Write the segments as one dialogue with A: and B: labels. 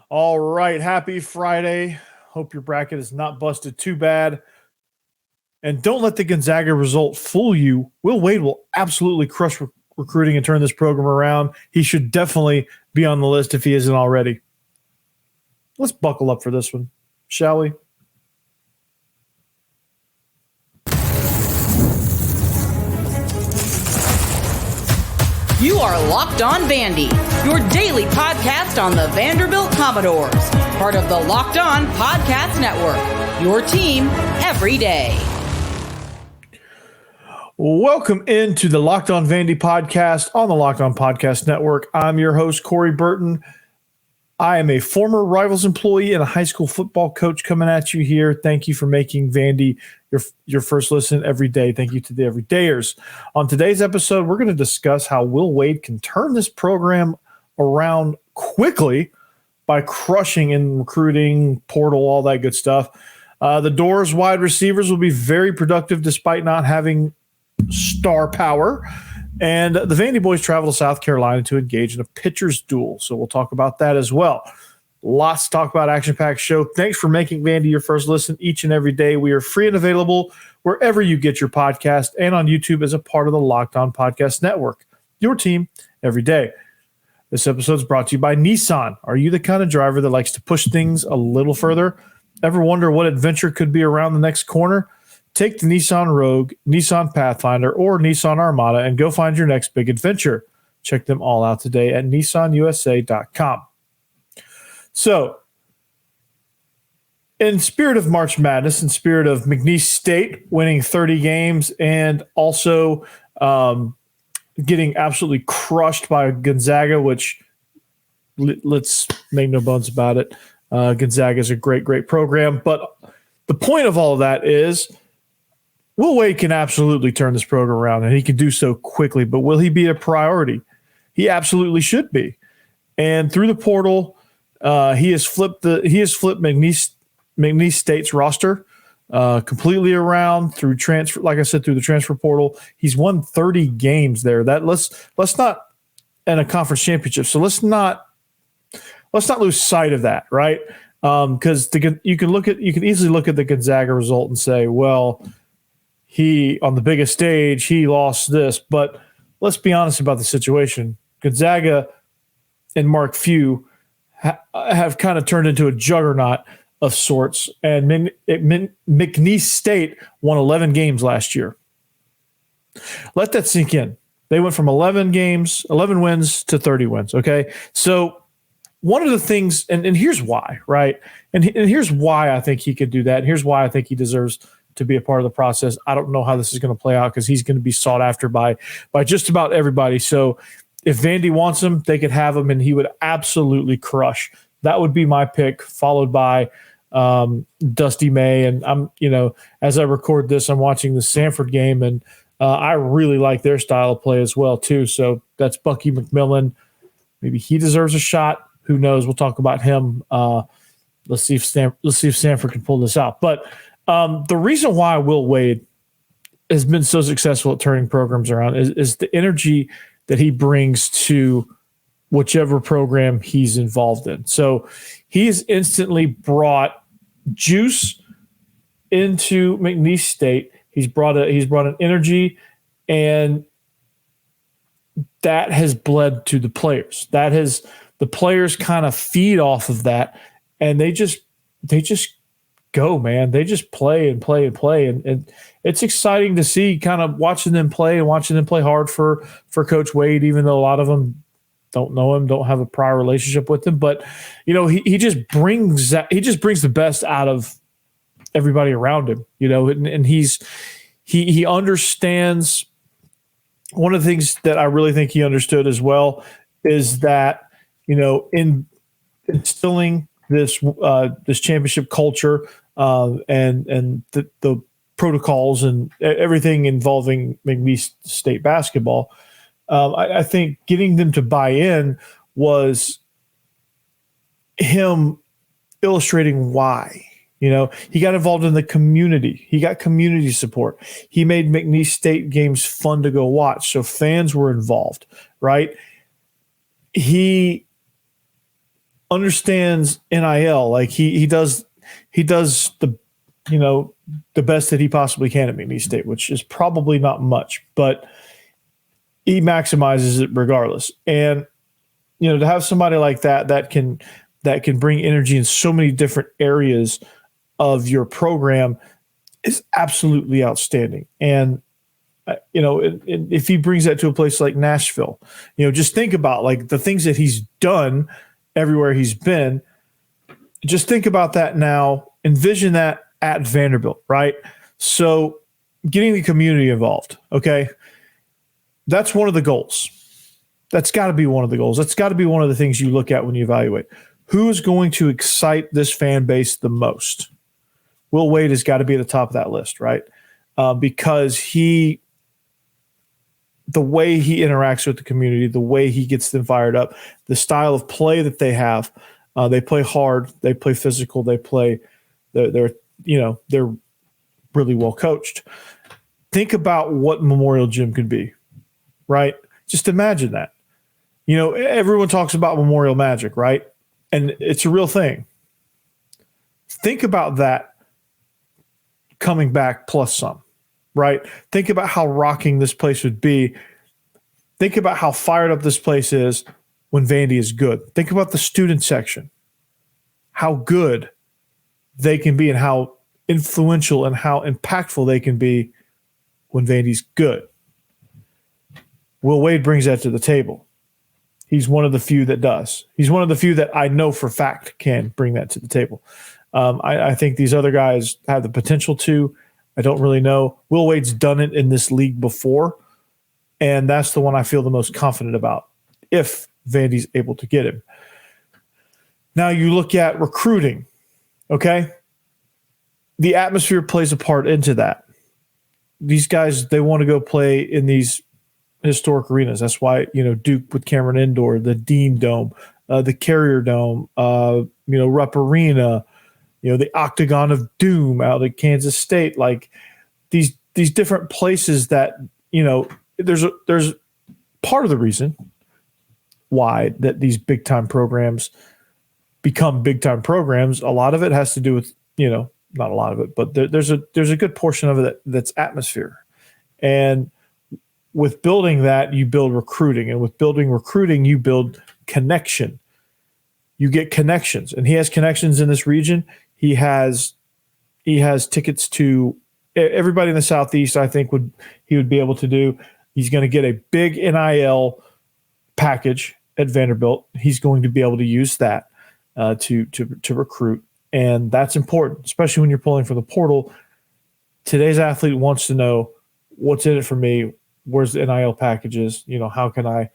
A: All right. Happy Friday. Hope your bracket is not busted too bad. And don't let the Gonzaga result fool you. Will Wade will absolutely crush recruiting and turn this program around. He should definitely be on the list if he isn't already. Let's buckle up for this one, shall we?
B: You are Locked On Vandy, your daily podcast on the Vanderbilt Commodores, part of the Locked On Podcast Network, your team every day.
A: Welcome into the Locked On Vandy podcast on the Locked On Podcast Network. I'm your host, Corey Burton. I am a former Rivals employee and a high school football coach coming at you here. Thank you for making Vandy your first listen every day. Thank you to the everydayers. On today's episode, we're going to discuss how Will Wade can turn this program around quickly by crushing in recruiting, portal, all that good stuff. The Doors wide receivers will be very productive despite not having star power. And the Vandyboys travel to South Carolina to engage in a pitcher's duel. So we'll talk about that as well. Lots to talk about, action-packed show. Thanks for making Vandy your first listen each and every day. We are free and available wherever you get your podcast and on YouTube as a part of the Locked On Podcast Network. Your team every day. This episode is brought to you by Nissan. Are you the kind of driver that likes to push things a little further? Ever wonder what adventure could be around the next corner? Take the Nissan Rogue, Nissan Pathfinder, or Nissan Armada and go find your next big adventure. Check them all out today at nissanusa.com. So, in spirit of March Madness, in spirit of McNeese State winning 30 games and also getting absolutely crushed by Gonzaga, which let's make no bones about it. Gonzaga is a great, great program. But the point of all of that is Will Wade can absolutely turn this program around, and he can do so quickly. But will he be a priority? He absolutely should be. And through the portal, he has flipped McNeese State's roster completely around through transfer. Like I said, through the transfer portal, he's won 30 games there. That let's not in a conference championship. So let's not lose sight of that, right? Because you can easily look at the Gonzaga result and say, well, he on the biggest stage he lost this, but let's be honest about the situation. Gonzaga and Mark Few have kind of turned into a juggernaut of sorts, and McNeese State won 11 games last year. Let that sink in. They went from 11 wins to 30 wins. Okay, so one of the things, and here's why, right? And here's why I think he could do that. And here's why I think he deserves to be a part of the process. I don't know how this is going to play out because he's going to be sought after by just about everybody. So if Vandy wants him, they could have him, and he would absolutely crush. That would be my pick, followed by Dusty May. And as I record this, I'm watching the Sanford game, and I really like their style of play as well too. So that's Bucky McMillan. Maybe he deserves a shot. Who knows? We'll talk about him. Let's see if Sanford can pull this out. But the reason why Will Wade has been so successful at turning programs around is the energy that he brings to whichever program he's involved in. So he's instantly brought juice into McNeese State. He's brought an energy, and that has bled to the players. The players kind of feed off of that, and they just go, man. They just play and play and play. And it's exciting to see, kind of watching them play and watching them play hard for Coach Wade, even though a lot of them don't know him, don't have a prior relationship with him. But, he just brings the best out of everybody around him, and he understands. One of the things that I really think he understood as well is that, in instilling this championship culture and the protocols and everything involving McNeese State basketball, I think getting them to buy in was him illustrating why. He got involved in the community. He got community support. He made McNeese State games fun to go watch, so fans were involved, right? He understands NIL. Like he does the, the best that he possibly can at McNeese State, which is probably not much, but he maximizes it regardless. And, to have somebody like that can bring energy in so many different areas of your program is absolutely outstanding. And, if he brings that to a place like Nashville, just think about like the things that he's done everywhere he's been. Just think about that now. Envision that at Vanderbilt, right? So getting the community involved, okay? That's one of the goals. That's got to be one of the goals. That's got to be one of the things you look at when you evaluate. Who is going to excite this fan base the most? Will Wade has got to be at the top of that list, right? Because the way he interacts with the community, the way he gets them fired up, the style of play that they have, they play hard, they play physical, they're really well coached. Think about what Memorial Gym could be, right? Just imagine that. Everyone talks about Memorial Magic, right? And it's a real thing. Think about that coming back plus some, right? Think about how rocking this place would be. Think about how fired up this place is when Vandy is good. Think about the student section, how good they can be and how influential and how impactful they can be when Vandy's good. Will Wade brings that to the table. He's one of the few that does. He's one of the few that I know for a fact can bring that to the table. I think these other guys have the potential to. I don't really know. Will Wade's done it in this league before, and that's the one I feel the most confident about if Vandy's able to get him. Now you look at recruiting, okay? The atmosphere plays a part into that. These guys, they want to go play in these historic arenas. That's why, Duke with Cameron Indoor, the Dean Dome, the Carrier Dome, Rupp Arena, the Octagon of Doom out at Kansas State, like these different places that, there's part of the reason why that these big time programs become big time programs. A lot of it has to do with, not a lot of it, but there's a good portion of it that's atmosphere. And with building that, you build recruiting, and with building recruiting, you build connection. You get connections, and he has connections in this region. He has tickets to everybody in the Southeast. I think he would be able to do. He's going to get a big NIL package at Vanderbilt. He's going to be able to use that to recruit, and that's important, especially when you're pulling from the portal. Today's athlete wants to know what's in it for me. Where's the NIL packages? How can I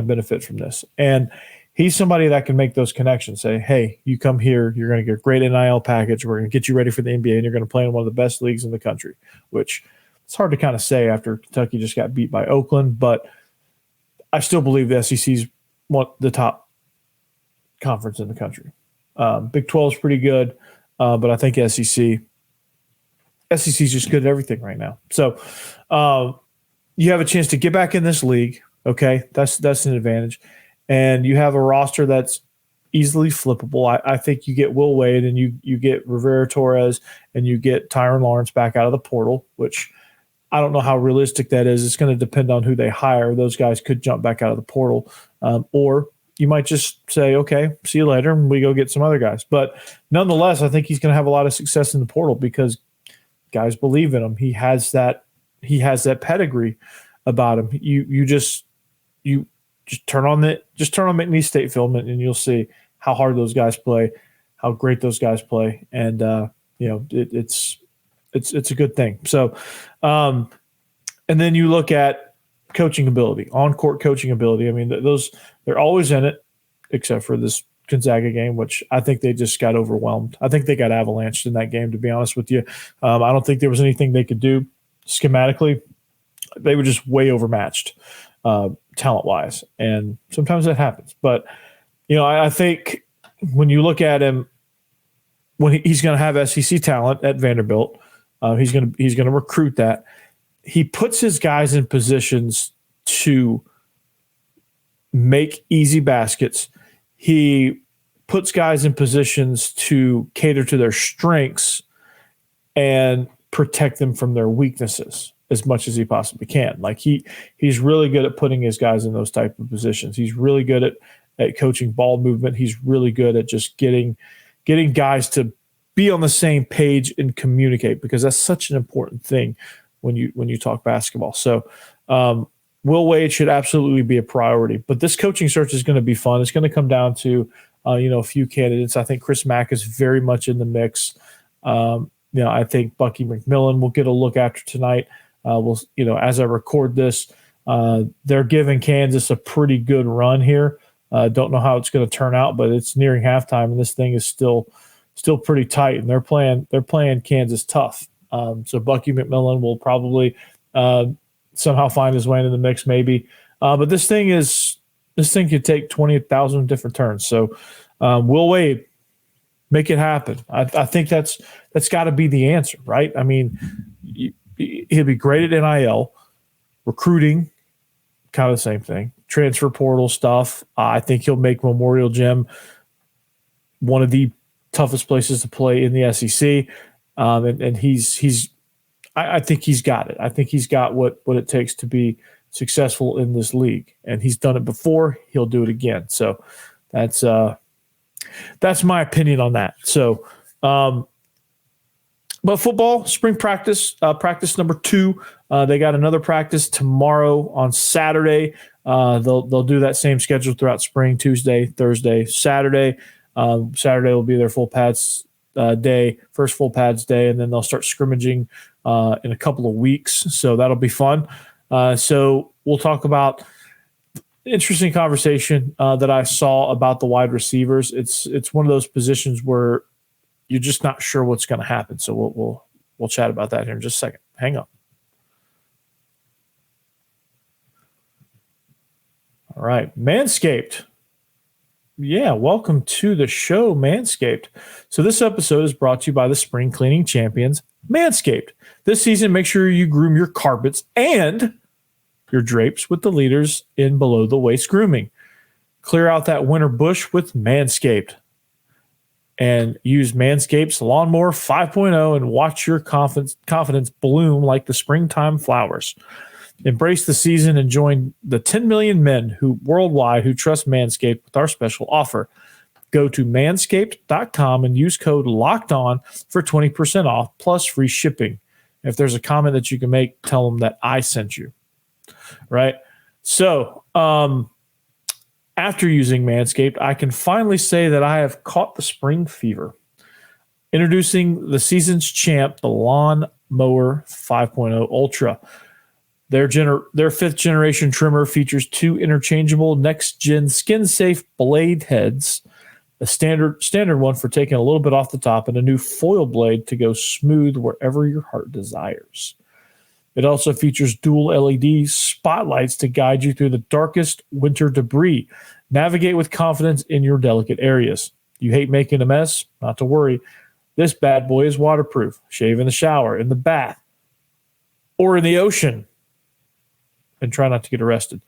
A: benefit from this? And he's somebody that can make those connections. Say, hey, you come here, you're going to get a great NIL package. We're going to get you ready for the NBA, and you're going to play in one of the best leagues in the country, which it's hard to kind of say after Kentucky just got beat by Oakland, but I still believe the SEC's the top conference in the country. Big 12 is pretty good, but I think SEC's just good at everything right now. So you have a chance to get back in this league. Okay, that's an advantage. And you have a roster that's easily flippable. I think you get Will Wade and you get Rivera Torres and you get Tyron Lawrence back out of the portal, which I don't know how realistic that is. It's going to depend on who they hire. Those guys could jump back out of the portal. Or you might just say, okay, see you later, and we go get some other guys. But nonetheless, I think he's going to have a lot of success in the portal because guys believe in him. He has that pedigree about him. You just turn on McNeese State film and you'll see how hard those guys play, how great those guys play, and it's a good thing. So, and then you look at coaching ability, on-court coaching ability. I mean, they're always in it, except for this Gonzaga game, which I think they just got overwhelmed. I think they got avalanched in that game, to be honest with you. I don't think there was anything they could do schematically. They were just way overmatched talent-wise, and sometimes that happens. But, I think when you look at him, when he's going to have SEC talent at Vanderbilt, he's going to recruit that. He puts his guys in positions to make easy baskets. He puts guys in positions to cater to their strengths and protect them from their weaknesses as much as he possibly can. Like he's really good at putting his guys in those type of positions. He's really good at coaching ball movement. He's really good at just getting guys to be on the same page and communicate, because that's such an important thing when you talk basketball. So Will Wade should absolutely be a priority, but this coaching search is going to be fun. It's going to come down to a few candidates. I think Chris Mack is very much in the mix. I think Bucky McMillan will get a look after tonight. As I record this, they're giving Kansas a pretty good run here. Don't know how it's going to turn out, but it's nearing halftime, and this thing is still pretty tight, and they're playing Kansas tough. So Bucky McMillan will probably somehow find his way into the mix, maybe. But this thing could take 20,000 different turns. So Will Wade, make it happen. I think that's got to be the answer, right? I mean, he'll be great at NIL, recruiting, kind of the same thing. Transfer portal stuff. I think he'll make Memorial Gym one of the toughest places to play in the SEC. And I think he's got it. I think he's got what it takes to be successful in this league. And he's done it before. He'll do it again. So that's my opinion on that. So, but football, spring practice number 2. They got another practice tomorrow on Saturday. They'll do that same schedule throughout spring: Tuesday, Thursday, Saturday. Saturday will be their full pads day, first full pads day, and then they'll start scrimmaging in a couple of weeks. So that'll be fun. So we'll talk about interesting conversation that I saw about the wide receivers. It's one of those positions where you're just not sure what's going to happen. So we'll chat about that here in just a second. Hang on. All right, Manscaped. Yeah, welcome to the show, Manscaped. So this episode is brought to you by the spring cleaning champions, Manscaped. This season, make sure you groom your carpets and your drapes with the leaders in below-the-waist grooming. Clear out that winter bush with Manscaped. And use Manscaped's Lawnmower 5.0 and watch your confidence bloom like the springtime flowers. Embrace the season and join the 10 million men worldwide who trust Manscaped with our special offer. Go to manscaped.com and use code LOCKEDON for 20% off plus free shipping. If there's a comment that you can make, tell them that I sent you. Right? So, after using Manscaped, I can finally say that I have caught the spring fever. Introducing the season's champ, the Lawn Mower 5.0 Ultra. Their 5th generation trimmer features 2 interchangeable next-gen skin-safe blade heads, a standard one for taking a little bit off the top, and a new foil blade to go smooth wherever your heart desires. It also features dual LED spotlights to guide you through the darkest winter debris. Navigate with confidence in your delicate areas. You hate making a mess? Not to worry. This bad boy is waterproof. Shave in the shower, in the bath, or in the ocean. And try not to get arrested.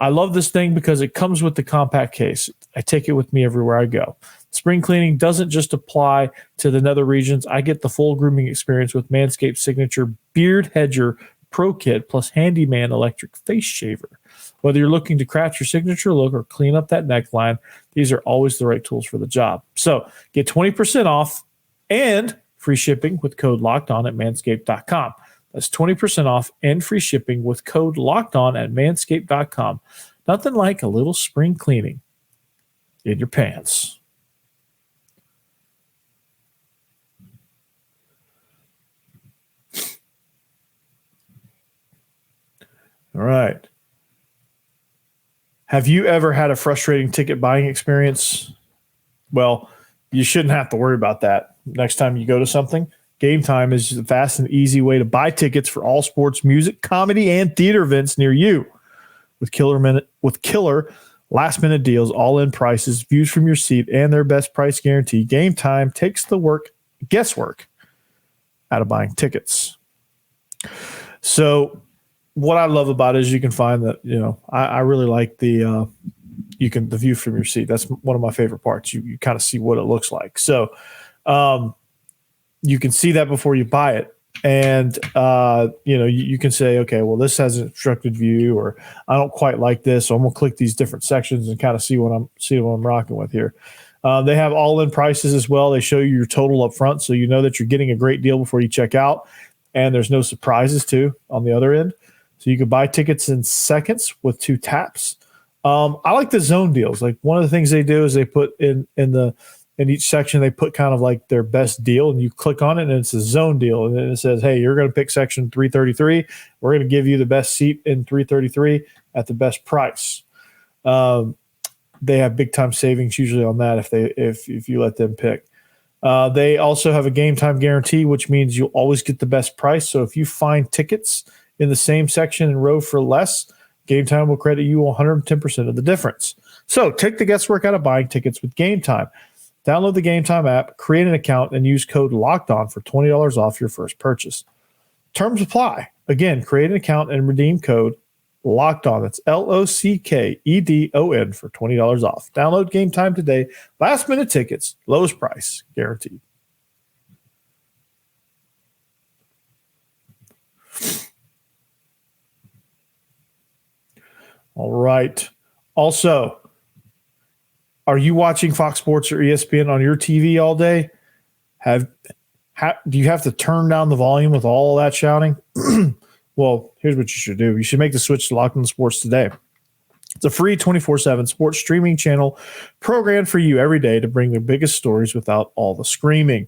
A: I love this thing because it comes with the compact case. I take it with me everywhere I go. Spring cleaning doesn't just apply to the nether regions. I get the full grooming experience with Manscaped's signature Beard Hedger Pro Kit plus Handyman electric face shaver. Whether you're looking to craft your signature look or clean up that neckline, these are always the right tools for the job. So get 20% off and free shipping with code LOCKEDON at manscaped.com. That's 20% off and free shipping with code LOCKEDON at manscaped.com. Nothing like a little spring cleaning in your pants. All right. Have you ever had a frustrating ticket buying experience? Well, you shouldn't have to worry about that. Next time you go to something, Gametime is the fast and easy way to buy tickets for all sports, music, comedy, and theater events near you. With killer last-minute deals, all-in prices, views from your seat, and their best price guarantee, Gametime takes the guesswork out of buying tickets. So what I love about it is you can find that, I really like the the view from your seat. That's one of my favorite parts. You kind of see what it looks like. So you can see that before you buy it. And, you can say, okay, well, this has an obstructed view, or I don't quite like this. So I'm going to click these different sections and kind of see what I'm rocking with here. They have all-in prices as well. They show you your total up front, so you know that you're getting a great deal before you check out. And there's no surprises, too, on the other end. So you can buy tickets in seconds with 2 taps. I like the zone deals. Like, one of the things they do is they put in each section, they put kind of like their best deal, and you click on it and it's a zone deal. And then it says, hey, you're going to pick section 333. We're going to give you the best seat in 333 at the best price. They have big time savings usually on that if you let them pick. They also have a game time guarantee, which means you'll always get the best price. So if you find tickets in the same section and row for less, Game Time will credit you 110% of the difference. So take the guesswork out of buying tickets with Game Time. Download the Game Time app, create an account, and use code LOCKEDON for $20 off your first purchase. Terms apply. Again, create an account and redeem code LOCKEDON. That's LOCKEDON for $20 off. Download Game Time today. Last minute tickets, lowest price guaranteed. All right. Also, are you watching Fox Sports or ESPN on your TV all day? Do you have to turn down the volume with all that shouting? Well, here's what you should do. You should make the switch to Locked On Sports today. It's a free 24/7 sports streaming channel programmed for you every day to bring the biggest stories without all the screaming.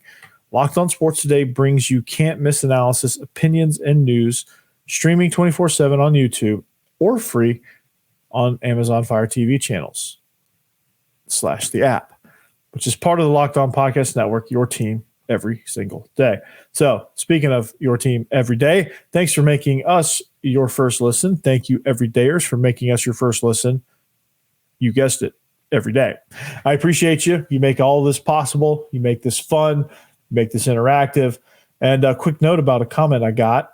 A: Locked On Sports today brings you can't-miss analysis, opinions, and news, streaming 24/7 on YouTube or free on Amazon Fire TV channels / the app, which is part of the Locked On Podcast Network, your team every single day. So speaking of your team every day, thanks for making us your first listen. Thank you, everydayers, for making us your first listen. You guessed it, every day. I appreciate you. You make all this possible. You make this fun. You make this interactive. And a quick note about a comment I got.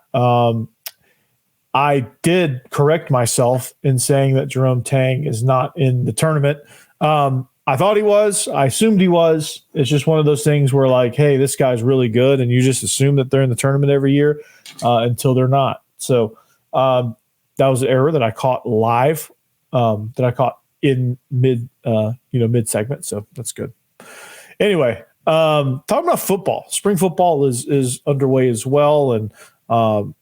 A: I did correct myself in saying that Jerome Tang is not in the tournament. I thought he was. I assumed he was. It's just one of those things where, like, hey, this guy's really good, and you just assume that they're in the tournament every year until they're not. So that was an error that I caught live, that I caught in mid segment. So that's good. Anyway, talking about football. Spring football is underway as well, and for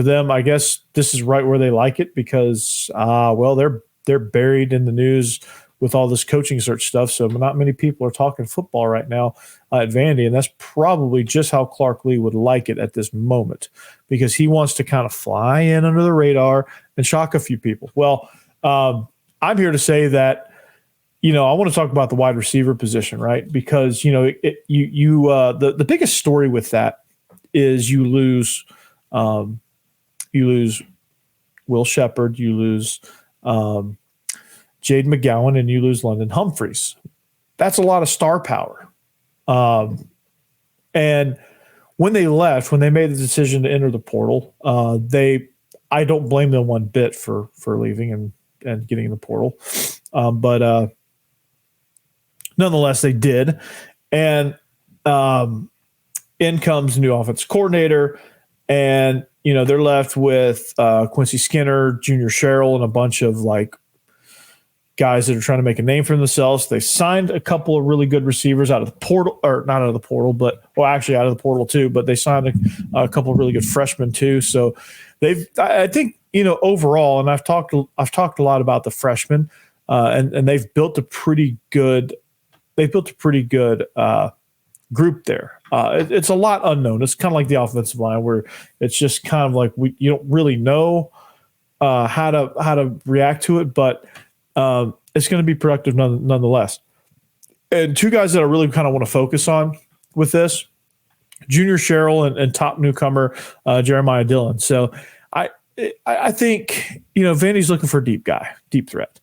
A: them, I guess this is right where they like it because, they're buried in the news with all this coaching search stuff. So not many people are talking football right now at Vandy. And that's probably just how Clark Lee would like it at this moment, because he wants to kind of fly in under the radar and shock a few people. Well, I'm here to say that, I want to talk about the wide receiver position, right? Because, the biggest story with that is you lose Will Shepard, you lose Jade McGowan, and you lose London Humphreys. That's a lot of star power. And when they made the decision to enter the portal, I don't blame them one bit for leaving and getting in the portal. But nonetheless, they did. And in comes the new offensive coordinator, and they're left with Quincy Skinner, Junior Sherrill, and a bunch of guys that are trying to make a name for themselves. They signed a couple of really good receivers out of the portal, or not out of the portal, actually out of the portal too. But they signed a couple of really good freshmen too. So I think overall, and I've talked a lot about the freshmen, and they've built a pretty good group there. It's a lot unknown. It's kind of like the offensive line, where it's just kind of like you don't really know how to react to it, but it's going to be productive nonetheless. And two guys that I really kind of want to focus on with this, Junior Sherrill and top newcomer Jeremiah Dillon. So I think Vandy's looking for a deep guy, deep threat.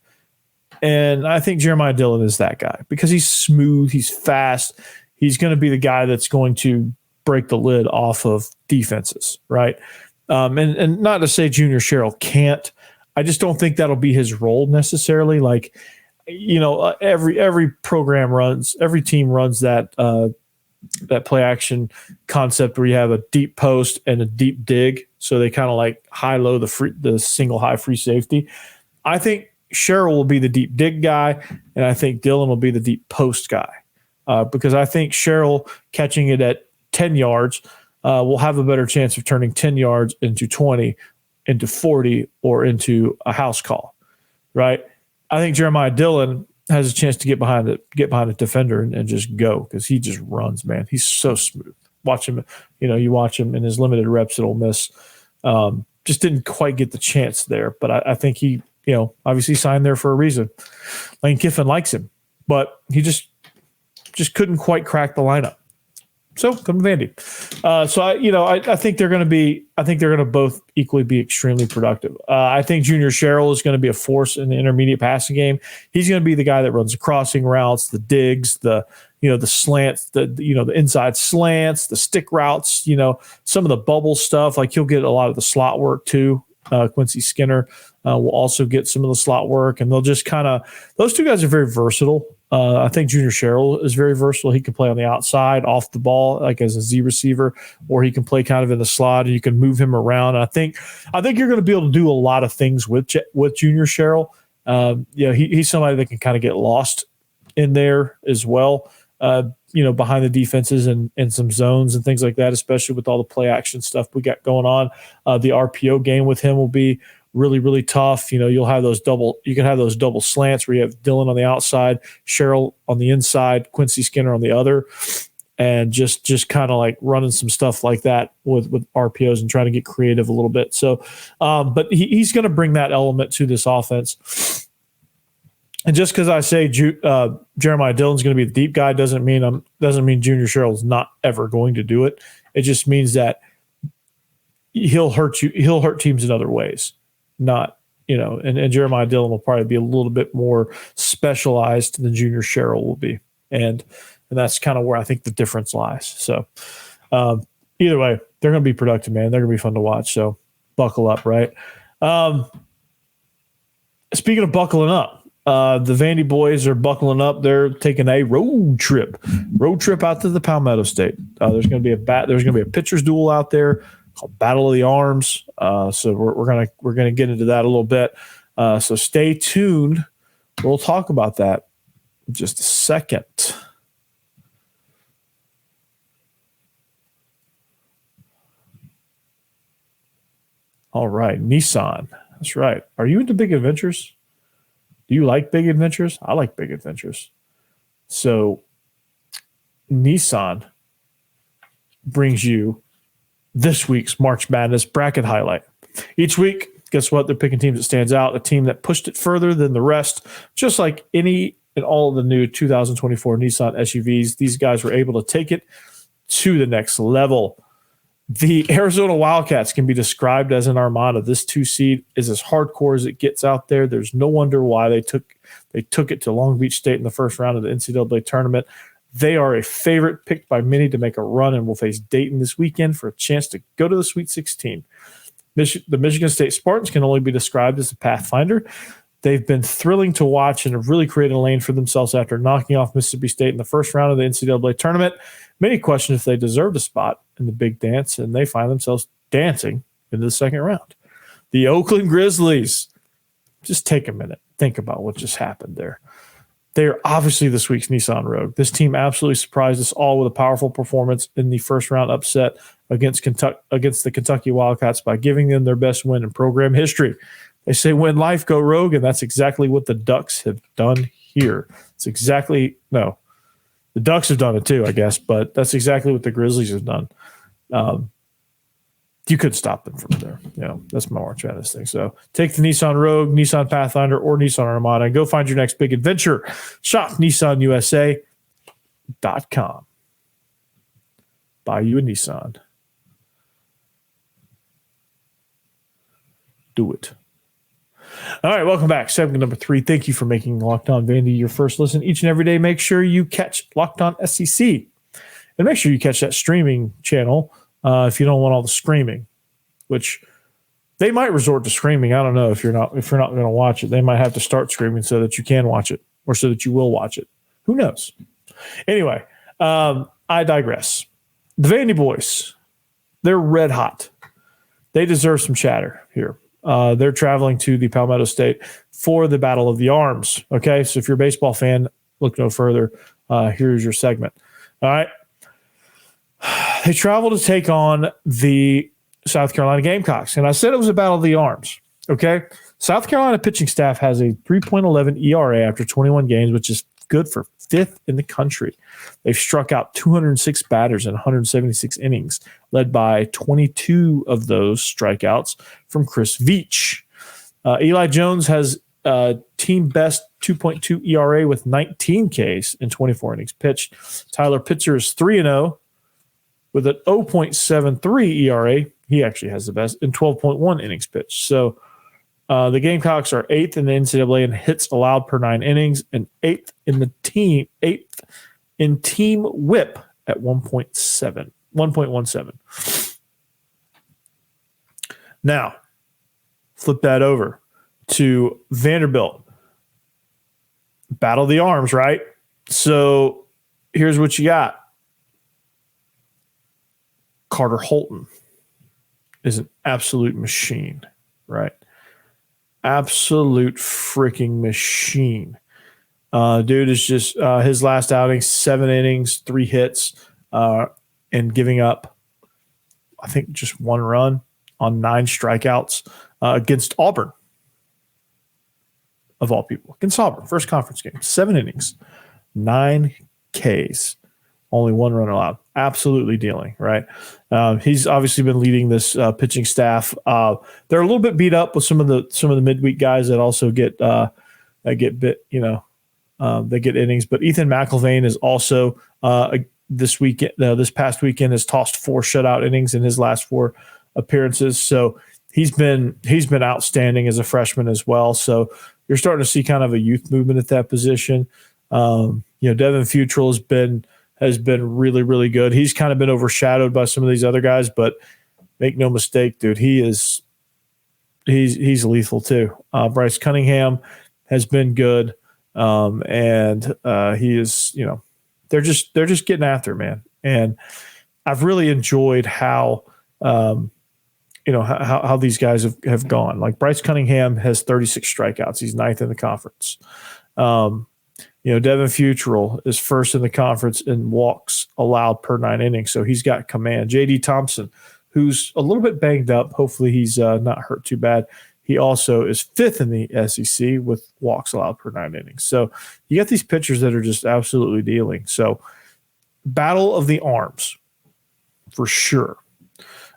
A: And I think Jeremiah Dillon is that guy because he's smooth, he's fast. He's going to be the guy that's going to break the lid off of defenses, right? And not to say Junior Sherrill can't. I just don't think that'll be his role necessarily. every team runs that play action concept where you have a deep post and a deep dig. So they kind of like high-low the single high free safety. I think Sherrill will be the deep dig guy, and I think Dillon will be the deep post guy because I think Sherrill catching it at 10 yards will have a better chance of turning 10 yards into 20, into 40, or into a house call, right? I think Jeremiah Dillon has a chance to get behind a defender and just go because he just runs, man. He's so smooth. Watch him, you watch him in his limited reps at Ole Miss. Just didn't quite get the chance there, but I think he, obviously signed there for a reason. Lane Kiffin likes him, but he just couldn't quite crack the lineup. So come to Vandy. I think they're going to both equally be extremely productive. I think Junior Sherrill is going to be a force in the intermediate passing game. He's going to be the guy that runs the crossing routes, the digs, the slants, the inside slants, the stick routes, some of the bubble stuff. Like he'll get a lot of the slot work too. Quincy Skinner will also get some of the slot work, and they'll just those two guys are very versatile. I think Junior Sherrill is very versatile. He can play on the outside, off the ball, like as a Z receiver, or he can play kind of in the slot, and you can move him around. And I think you're going to be able to do a lot of things with Junior Sherrill. He's somebody that can kind of get lost in there as well. Behind the defenses and some zones and things like that, especially with all the play action stuff we got going on. The RPO game with him will be really, really tough. You can have those double slants where you have Dillon on the outside, Sherrill on the inside, Quincy Skinner on the other, and just kind of like running some stuff like that with RPOs and trying to get creative a little bit. So, but he's going to bring that element to this offense. And just because I say Jeremiah Dillon's going to be the deep guy doesn't mean Junior Sherrill is not ever going to do it. It just means that he'll hurt you. He'll hurt teams in other ways. Not, and Jeremiah Dillon will probably be a little bit more specialized than Junior Sherrill will be. And that's kind of where I think the difference lies. So either way, they're going to be productive, man. They're going to be fun to watch. So buckle up, right? Speaking of buckling up, the Vandyboys are buckling up. They're taking a road trip out to the Palmetto State. There's going to be a pitcher's duel out there called Battle of the Arms. So we're gonna get into that a little bit. So stay tuned. We'll talk about that in just a second. All right, Nissan. That's right. Are you into big adventures? Do you like big adventures? I like big adventures. So Nissan brings you this week's March Madness bracket highlight. Each week, guess what? They're picking teams that stands out, a team that pushed it further than the rest. Just like any and all of the new 2024 Nissan SUVs, these guys were able to take it to the next level. The Arizona Wildcats can be described as an Armada. This 2 seed is as hardcore as it gets out there. There's no wonder why they took it to Long Beach State in the first round of the NCAA tournament. They are a favorite picked by many to make a run and will face Dayton this weekend for a chance to go to the Sweet 16. The Michigan State Spartans can only be described as a Pathfinder. They've been thrilling to watch and have really created a lane for themselves after knocking off Mississippi State in the first round of the NCAA tournament. Many question if they deserved a spot in the big dance, and they find themselves dancing into the second round. The Oakland Grizzlies. Just take a minute. Think about what just happened there. They are obviously this week's Nissan Rogue. This team absolutely surprised us all with a powerful performance in the first round upset against the Kentucky Wildcats by giving them their best win in program history. They say win life, go Rogue, and that's exactly what the Ducks have done here. The Ducks have done it too, I guess, but that's exactly what the Grizzlies have done. You could stop them from there. That's my March Madness thing. So take the Nissan Rogue, Nissan Pathfinder, or Nissan Armada and go find your next big adventure. Shop NissanUSA.com. Buy you a Nissan. Do it. All right, welcome back. Segment number 3. Thank you for making Locked On Vandy your first listen each and every day. Make sure you catch Locked On SEC. And make sure you catch that streaming channel if you don't want all the screaming, which they might resort to screaming. I don't know if you're not going to watch it. They might have to start screaming so that you can watch it. or so that you will watch it. Who knows? Anyway, I digress. The Vandyboys, they're red hot. They deserve some chatter here. They're traveling to the Palmetto State for the Battle of the Arms. Okay, so if you're a baseball fan, look no further. Here's your segment. All right. They travel to take on the South Carolina Gamecocks. And I said it was a Battle of the Arms. Okay. South Carolina pitching staff has a 3.11 ERA after 21 games, which is good for 5th in the country. They've struck out 206 batters in 176 innings, led by 22 of those strikeouts from Chris Veach. Eli Jones has team best 2.2 ERA with 19 Ks in 24 innings pitched. Tyler Pitzer is 3-0 with an 0.73 ERA. He actually has the best in 12.1 innings pitched. So the Gamecocks are 8th in the NCAA in hits allowed per 9 innings and 8th in team whip at 1.17. Now, flip that over to Vanderbilt. Battle of the Arms, right? So here's what you got. Carter Holton is an absolute machine, right? Absolute freaking machine. Dude is just his last outing, 7 innings, 3 hits, and giving up, I think, just 1 run on 9 strikeouts against Auburn, of all people. Against Auburn, first conference game, 7 innings, 9 Ks, only 1 run allowed. Absolutely dealing, right? He's obviously been leading this pitching staff. They're a little bit beat up with some of the midweek guys that also get they get innings. But Ethan McIlvain is also this past weekend has tossed 4 shutout innings in his last 4 appearances. So he's been outstanding as a freshman as well. So you're starting to see kind of a youth movement at that position. Devin Futrell has been really, really good. He's kind of been overshadowed by some of these other guys, but make no mistake, dude, he's lethal too. Bryce Cunningham has been good. And he is, they're just getting after, man. And I've really enjoyed how these guys have gone. Like Bryce Cunningham has 36 strikeouts. He's 9th in the conference. Devin Futrell is 1st in the conference in walks allowed per 9 innings. So he's got command. JD Thompson, who's a little bit banged up. Hopefully he's not hurt too bad. He also is 5th in the SEC with walks allowed per 9 innings. So you got these pitchers that are just absolutely dealing. So Battle of the Arms for sure.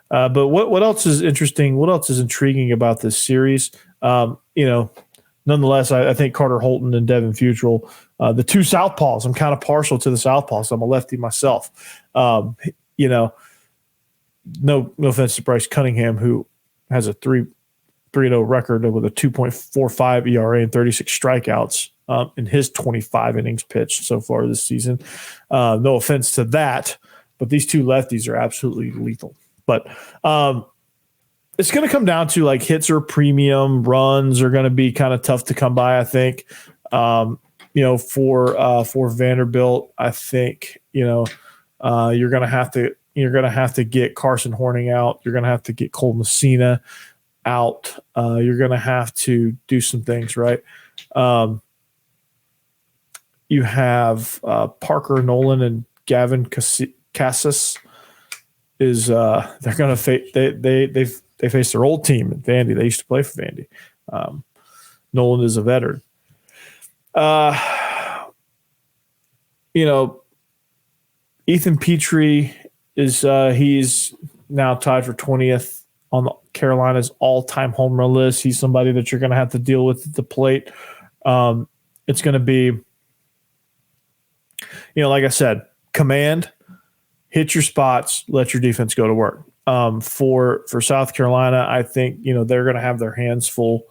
A: But what else is interesting? What else is intriguing about this series? Nonetheless, I think Carter Holton and Devin Futrell, the 2 southpaws. I'm kind of partial to the southpaws. I'm a lefty myself. No offense to Bryce Cunningham, who has a 3-0 record with a 2.45 ERA and 36 strikeouts in his 25 innings pitched so far this season. No offense to that, but these 2 lefties are absolutely lethal. But it's going to come down to like hits or premium. Runs are going to be kind of tough to come by, I think. For Vanderbilt, I think you're going to have to get Carson Horning out. You're going to have to get Cole Messina out. You're going to have to do some things, right? You have Parker Nolan and Gavin Cassis. They're going to face they face their old team at Vandy. They used to play for Vandy. Nolan is a veteran. Ethan Petrie is he's now tied for 20th on the Carolina's all-time home run list. He's somebody that you're going to have to deal with at the plate. It's going to be, like I said, command, hit your spots, let your defense go to work. For South Carolina, I think, they're going to have their hands full.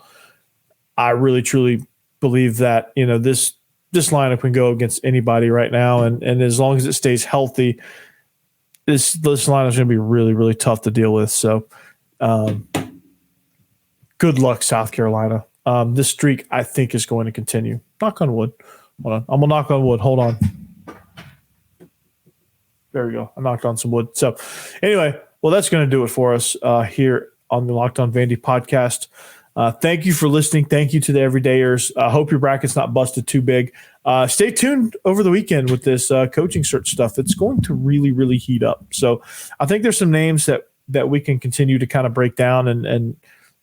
A: I really, truly believe that, this lineup can go against anybody right now. And as long as it stays healthy, this lineup is going to be really, really tough to deal with. So good luck, South Carolina. This streak, I think, is going to continue. Knock on wood. Hold on. I'm going to knock on wood. Hold on. There we go. I knocked on some wood. So anyway, well, that's going to do it for us here on the Locked On Vandy podcast. Thank you for listening. Thank you to the everydayers. I hope your bracket's not busted too big. Stay tuned over the weekend with this coaching search stuff. It's going to really, really heat up. So I think there's some names that we can continue to kind of break down and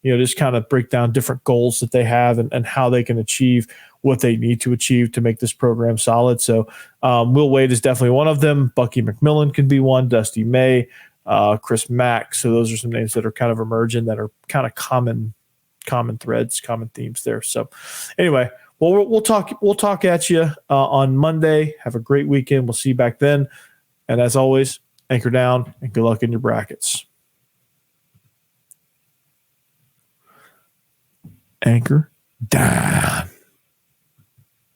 A: just kind of break down different goals that they have and how they can achieve what they need to achieve to make this program solid. So Will Wade is definitely one of them. Bucky McMillan can be one. Dusty May, Chris Mack. So those are some names that are kind of emerging that are kind of common threads, common themes there. So anyway, well, we'll talk at you on Monday. Have a great weekend. We'll see you back then. And as always, anchor down and good luck in your brackets. Anchor down.